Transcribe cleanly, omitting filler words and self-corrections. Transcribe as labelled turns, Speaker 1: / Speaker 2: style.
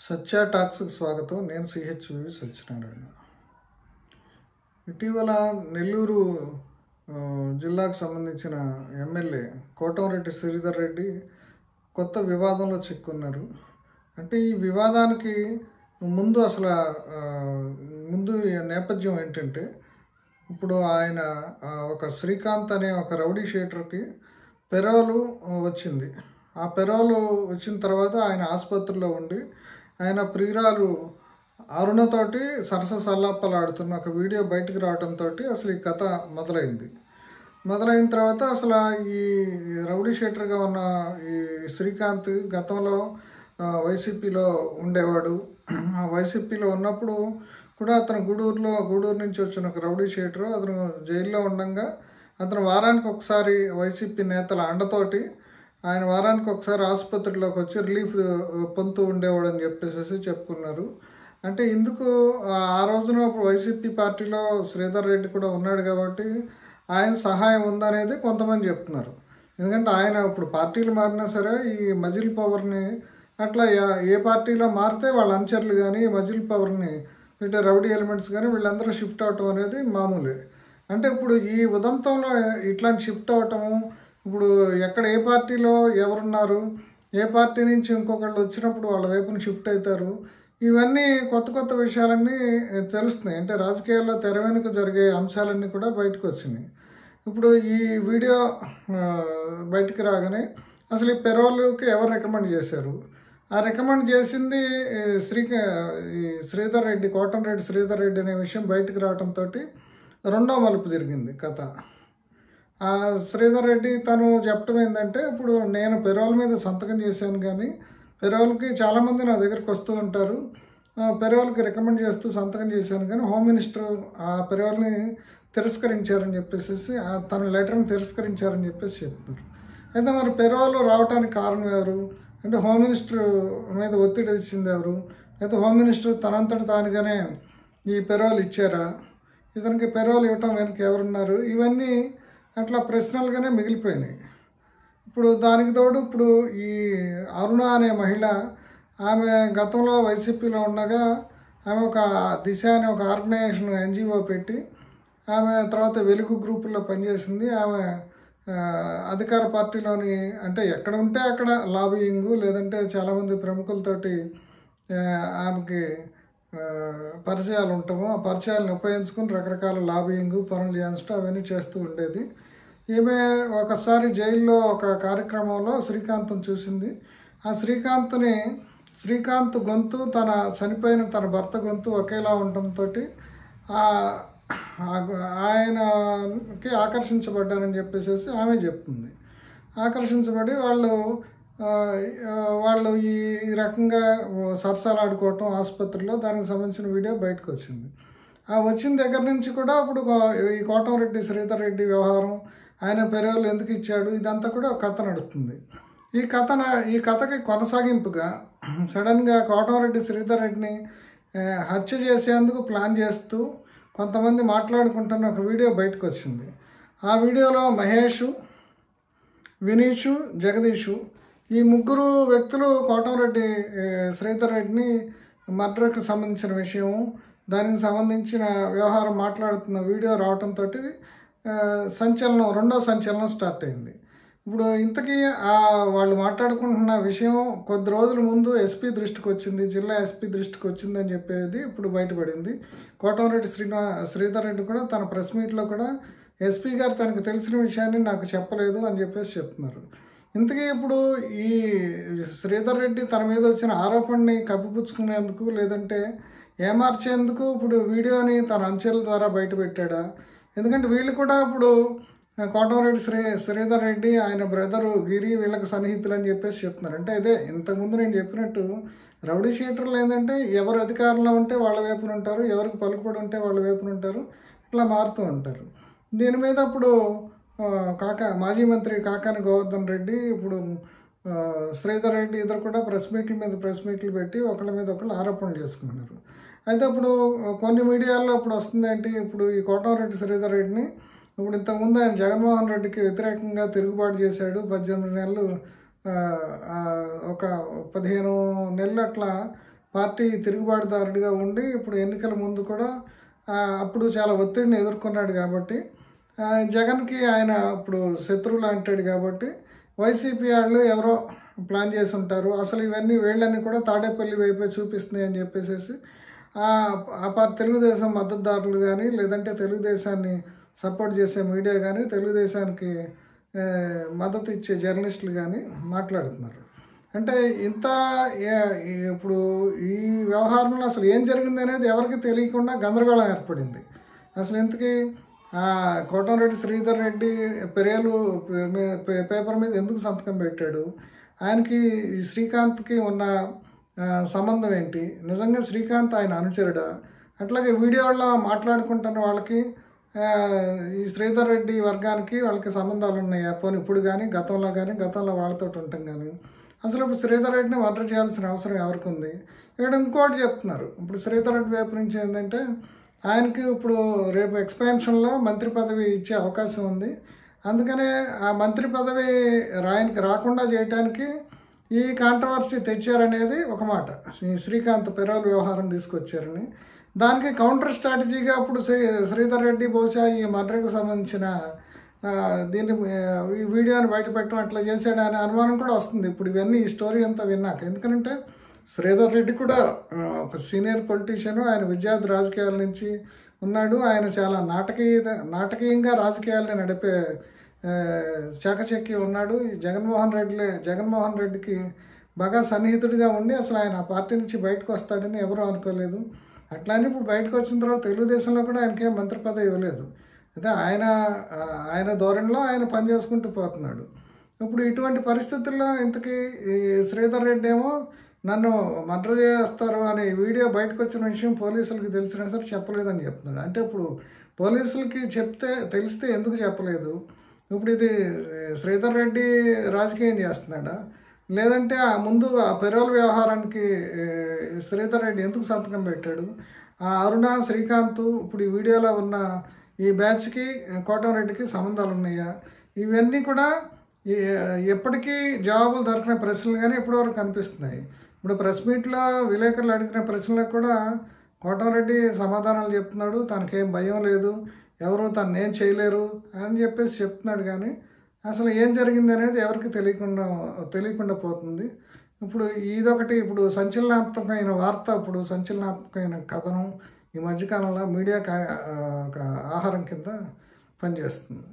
Speaker 1: సత్య టాక్స్కి స్వాగతం. నేను సిహెచ్వి సత్యనారాయణ. ఇటీవల నెల్లూరు జిల్లాకు సంబంధించిన ఎమ్మెల్యే కోటంరెడ్డి శ్రీధర్ రెడ్డి కొత్త వివాదంలో చిక్కున్నారు. అంటే ఈ వివాదానికి ముందు ముందు నేపథ్యం ఏంటంటే, ఇప్పుడు ఆయన ఒక శ్రీకాంత్ అనే ఒక రౌడీ షీటర్కి పెరోలు వచ్చింది. ఆ పెరోలు వచ్చిన తర్వాత ఆయన ఆసుపత్రిలో ఉండి ఆయన ప్రియురాలు అరుణతోటి సరసల్లాపాలు ఆడుతున్న ఒక వీడియో బయటకు రావడంతో అసలు ఈ కథ మొదలైన తర్వాత అసలు ఈ రౌడీ షీటర్గా ఉన్న ఈ శ్రీకాంత్ గతంలో వైసీపీలో ఉండేవాడు. ఆ వైసీపీలో ఉన్నప్పుడు కూడా అతను గూడూరు నుంచి వచ్చిన ఒక రౌడీ షీటరు. అతను జైల్లో ఉండగా అతను వారానికి ఒకసారి వైసీపీ నేతల అండతోటి ఆయన వారానికి ఒకసారి ఆసుపత్రిలోకి వచ్చి రిలీఫ్ పొందుతూ ఉండేవాడు అని చెప్పేసి చెప్పుకున్నారు. అంటే ఇందుకు ఆ రోజున వైసీపీ పార్టీలో శ్రీధర్ రెడ్డి కూడా ఉన్నాడు కాబట్టి ఆయన సహాయం ఉందనేది కొంతమంది చెప్తున్నారు. ఎందుకంటే ఆయన ఇప్పుడు పార్టీలు మారినా సరే ఈ మజిల్ పవర్ని అట్లా ఏ పార్టీలో మారితే వాళ్ళ అనుచరులు కానీ మజిల్ పవర్ని అంటే రౌడీ ఎలిమెంట్స్ కానీ వీళ్ళందరూ షిఫ్ట్ అవటం అనేది మామూలే. అంటే ఇప్పుడు ఈ ఉదంతంలో ఇట్లాంటి షిఫ్ట్ అవటము, ఇప్పుడు ఎక్కడ ఏ పార్టీలో ఎవరున్నారు, ఏ పార్టీ నుంచి ఇంకొకళ్ళు వచ్చినప్పుడు వాళ్ళ వైపున షిఫ్ట్ అవుతారు, ఇవన్నీ కొత్త విషయాలన్నీ తెలుస్తున్నాయి. అంటే రాజకీయాల్లో తెర వెనుక జరిగే అంశాలన్నీ కూడా బయటకు వచ్చినాయి. ఇప్పుడు ఈ వీడియో బయటికి రాగానే అసలు ఈ పెరోల్కి ఎవరు రికమెండ్ చేశారు, ఆ రికమెండ్ చేసింది శ్రీధర్ రెడ్డి, కోటంరెడ్డి శ్రీధర్ రెడ్డి అనే విషయం బయటకు రావడంతో రెండో మలుపు తిరిగింది కథ. ఆ శ్రీధర్ రెడ్డి తను చెప్పడం ఏంటంటే, ఇప్పుడు నేను పెరోల్ మీద సంతకం చేశాను కానీ పెరోల్కి చాలామంది నా దగ్గరికి వస్తూ ఉంటారు, పెరోల్కి రికమెండ్ చేస్తూ సంతకం చేశాను కానీ హోమ్ మినిస్టర్ ఆ పెరోల్ని తిరస్కరించారని చెప్పేసి తన లెటర్ని తిరస్కరించారని చెప్పేసి చెప్తున్నారు. అయితే మరి పెరోల్ రావడానికి కారణం ఎవరు అంటే, హోమ్ మినిస్టర్ మీద ఒత్తిడి ఇచ్చింది ఎవరు, అయితే హోమ్ మినిస్టర్ తనంతటి తానుగానే ఈ పెరోల్ ఇచ్చారా, ఇతనికి పెరోల్ ఇవ్వటం వెనక ఎవరున్నారు, ఇవన్నీ అట్లా ప్రశ్నలుగానే మిగిలిపోయినాయి. ఇప్పుడు దానికి తోడు ఇప్పుడు ఈ అరుణ అనే మహిళ, ఆమె గతంలో వైసీపీలో ఉండగా ఆమె ఒక దిశ అనే ఒక ఆర్గనైజేషన్ ఎన్జిఓ పెట్టి ఆమె తర్వాత వెలుగు గ్రూపుల్లో పనిచేసింది. ఆమె అధికార పార్టీలోని అంటే ఎక్కడ ఉంటే అక్కడ లాబియింగు, లేదంటే చాలామంది ప్రముఖులతోటి ఆమెకి పరిచయాలు ఉంటాము, ఆ పరిచయాలను ఉపయోగించుకుని రకరకాల లాబియింగు పనులు చేయించడం అవన్నీ చేస్తూ ఉండేది. ఈమె ఒకసారి జైల్లో ఒక కార్యక్రమంలో శ్రీకాంత్ని చూసింది. ఆ శ్రీకాంత్ గొంతు చనిపోయిన తన భర్త గొంతు ఒకేలా ఉండటంతో ఆయనకి ఆకర్షించబడ్డానని చెప్పేసి ఆమె చెప్తుంది. ఆకర్షించబడి వాళ్ళు ఈ రకంగా సరసాలాడుకోవటం ఆసుపత్రిలో, దానికి సంబంధించిన వీడియో బయటకు వచ్చింది. ఆ వచ్చిన దగ్గర నుంచి కూడా ఇప్పుడు ఈ కోటంరెడ్డి శ్రీధర్ రెడ్డి వ్యవహారం, ఆయన పెరోల్ ఎందుకు ఇచ్చాడు, ఇదంతా కూడా ఒక కథ నడుస్తుంది. ఈ కథకి కొనసాగింపుగా సడన్గా కోటంరెడ్డి శ్రీధర్ రెడ్డిని హత్య చేసేందుకు ప్లాన్ చేస్తూ కొంతమంది మాట్లాడుకుంటున్న ఒక వీడియో బయటకు వచ్చింది. ఆ వీడియోలో మహేషు, వినీషు, జగదీషు ఈ ముగ్గురు వ్యక్తులు కోటంరెడ్డి శ్రీధర్ రెడ్డిని మర్డర్కి సంబంధించిన విషయం, దానికి సంబంధించిన వ్యవహారం మాట్లాడుతున్న వీడియో రావడంతో రెండో సంచలనం స్టార్ట్ అయింది. ఇప్పుడు ఇంతకీ వాళ్ళు మాట్లాడుకుంటున్న విషయం కొద్ది రోజుల ముందు ఎస్పీ దృష్టికి వచ్చింది, జిల్లా ఎస్పీ దృష్టికి వచ్చిందని చెప్పేది ఇప్పుడు బయటపడింది. కోటంరెడ్డి శ్రీధర్ రెడ్డి కూడా తన ప్రెస్ మీట్లో కూడా ఎస్పీ గారు తనకు తెలిసిన విషయాన్ని నాకు చెప్పలేదు అని చెప్పేసి చెప్తున్నారు. ఇంతకీ ఇప్పుడు ఈ శ్రీధర్ రెడ్డి తన మీద వచ్చిన ఆరోపణని కప్పిపుచ్చుకునేందుకు లేదంటే ఏమార్చేందుకు ఇప్పుడు వీడియోని తన అంచెల ద్వారా బయటపెట్టాడా? ఎందుకంటే వీళ్ళు కూడా ఇప్పుడు కోటంరెడ్డి శ్రీధర్ రెడ్డి, ఆయన బ్రదరు గిరి వీళ్ళకి సన్నిహితులు అని చెప్పేసి చెప్తున్నారు. అంటే ఇదే ఇంతకుముందు నేను చెప్పినట్టు రౌడీ షీటర్లు ఏంటంటే ఎవరు అధికారంలో ఉంటే వాళ్ళ వైపున ఉంటారు, ఎవరికి పలుకుబడి ఉంటే వాళ్ళ వైపున ఉంటారు, ఇట్లా మారుతూ ఉంటారు. దీని మీద ఇప్పుడు మాజీ మంత్రి కాకాని గోవర్ధన్ రెడ్డి, ఇప్పుడు శ్రీధర్ రెడ్డి ఇద్దరు కూడా ప్రెస్ మీట్లు పెట్టి ఒకళ్ళ మీద ఒకళ్ళు ఆరోపణలు చేసుకుంటున్నారు. అయితే ఇప్పుడు కొన్ని మీడియాల్లో ఇప్పుడు వస్తుంది ఏంటి, ఇప్పుడు ఈ కోటంరెడ్డి శ్రీధర్ రెడ్డిని ఇప్పుడు ఇంతకుముందు ఆయన జగన్మోహన్ రెడ్డికి వ్యతిరేకంగా తిరుగుబాటు చేశాడు, 18 నెలలు ఒక 15 నెలలు అట్లా పార్టీ తిరుగుబాటుదారుడిగా ఉండి ఇప్పుడు ఎన్నికల ముందు కూడా అప్పుడు చాలా ఒత్తిడిని ఎదుర్కొన్నాడు కాబట్టి జగన్కి ఆయన ఇప్పుడు శత్రువులు అంటాడు కాబట్టి వైసీపీ వాళ్ళు ఎవరో ప్లాన్ చేసి ఉంటారు, అసలు ఇవన్నీ వీళ్ళని కూడా తాడేపల్లి వైపే చూపిస్తున్నాయి అని చెప్పేసి తెలుగుదేశం మద్దతుదారులు కానీ లేదంటే తెలుగుదేశాన్ని సపోర్ట్ చేసే మీడియా కానీ తెలుగుదేశానికి మద్దతు ఇచ్చే జర్నలిస్టులు కానీ మాట్లాడుతున్నారు. అంటే ఇంత ఇప్పుడు ఈ వ్యవహారంలో అసలు ఏం జరిగింది అనేది ఎవరికి తెలియకుండా గందరగోళం ఏర్పడింది. అసలు ఇంతకీ కోటంరెడ్డి శ్రీధర్ రెడ్డి పెరేలు పేపర్ మీద ఎందుకు సంతకం పెట్టాడు, ఆయనకి శ్రీకాంత్కి ఉన్న సంబంధం ఏంటి, నిజంగా శ్రీకాంత్ ఆయన అనుచరుడా, అట్లాగే వీడియోలో మాట్లాడుకుంటున్న వాళ్ళకి ఈ శ్రీధర్ రెడ్డి వర్గానికి వాళ్ళకి సంబంధాలు ఉన్నాయా, పోనీ ఇప్పుడు కానీ గతంలో వాళ్ళతో ఉంటాం కానీ అసలు ఇప్పుడు శ్రీధర్ రెడ్డిని మర్డర్ చేయాల్సిన అవసరం ఎవరికి ఉంది. ఇక్కడ ఇంకోటి చెప్తున్నారు, ఇప్పుడు శ్రీధర్ రెడ్డి వైపు నుంచి ఏంటంటే ఆయనకి ఇప్పుడు రేపు ఎక్స్పాన్షన్లో మంత్రి పదవి ఇచ్చే అవకాశం ఉంది, అందుకనే ఆ మంత్రి పదవి ఆయనకి రాకుండా చేయడానికి ఈ కాంట్రవర్సీ తెచ్చారనేది ఒక మాట. శ్రీకాంత్ పెరోల్ వ్యవహారం తీసుకొచ్చారని, దానికి కౌంటర్ స్ట్రాటజీగా అప్పుడు శ్రీధర్ రెడ్డి బహుశా ఈ మర్డర్కి సంబంధించిన దీన్ని ఈ వీడియోని బయటపెట్టడం అట్లా చేశాడనే అనుమానం కూడా వస్తుంది ఇప్పుడు ఇవన్నీ ఈ స్టోరీ అంతా విన్నాక. ఎందుకంటే శ్రీధర్ రెడ్డి కూడా ఒక సీనియర్ పొలిటీషియన్, ఆయన విద్యార్థి రాజకీయాల నుంచి ఉన్నాడు, ఆయన చాలా నాటకీయంగా రాజకీయాలని నడిపే చాకచక్య ఉన్నాడు. జగన్మోహన్ రెడ్డికి బాగా సన్నిహితుడిగా ఉండి అసలు ఆయన ఆ పార్టీ నుంచి బయటకు వస్తాడని ఎవరూ అనుకోలేదు. అట్లానే ఇప్పుడు బయటకు వచ్చిన తర్వాత తెలుగుదేశంలో కూడా ఆయనకేం మంత్రి పదవి ఇవ్వలేదు, అయితే ఆయన ధోరణిలో ఆయన పని చేసుకుంటూ పోతున్నాడు. ఇప్పుడు ఇటువంటి పరిస్థితుల్లో ఇంతకీ శ్రీధర్ రెడ్డి ఏమో నన్ను మర్డర్ చేస్తారు అనే వీడియో బయటకు వచ్చిన విషయం పోలీసులకి తెలిసినా సరే చెప్పలేదని చెప్తున్నాడు. అంటే ఇప్పుడు పోలీసులకి తెలిస్తే ఎందుకు చెప్పలేదు, ఇప్పుడు ఇది శ్రీధర్ రెడ్డి రాజకీయం చేస్తున్నాడా, లేదంటే ముందు ఆ పెరోల్ వ్యవహారానికి శ్రీధర్ రెడ్డి ఎందుకు సంతకం పెట్టాడు, ఆ అరుణ శ్రీకాంత్ ఇప్పుడు ఈ వీడియోలో ఉన్న ఈ బ్యాచ్కి కోటంరెడ్డికి సంబంధాలు ఉన్నాయా, ఇవన్నీ కూడా ఎప్పటికీ జవాబులు దొరికిన ప్రశ్నలు కానీ ఇప్పటివరకు కనిపిస్తున్నాయి. ఇప్పుడు ప్రెస్ మీట్లో విలేకరులు అడిగిన ప్రశ్నలకు కూడా కోటంరెడ్డి సమాధానాలు చెప్తున్నాడు, తనకేం భయం లేదు, ఎవరు తను ఏం చేయలేరు అని చెప్పేసి చెప్తున్నాడు. కానీ అసలు ఏం జరిగింది అనేది ఎవరికి తెలియకుండా పోతుంది. ఇప్పుడు ఇదొకటి ఇప్పుడు సంచలనాత్మకమైన వార్త, ఇప్పుడు సంచలనాత్మకమైన కథనం ఈ మధ్యకాలంలో మీడియాకి ఒక ఆహారం కింద పనిచేస్తుంది.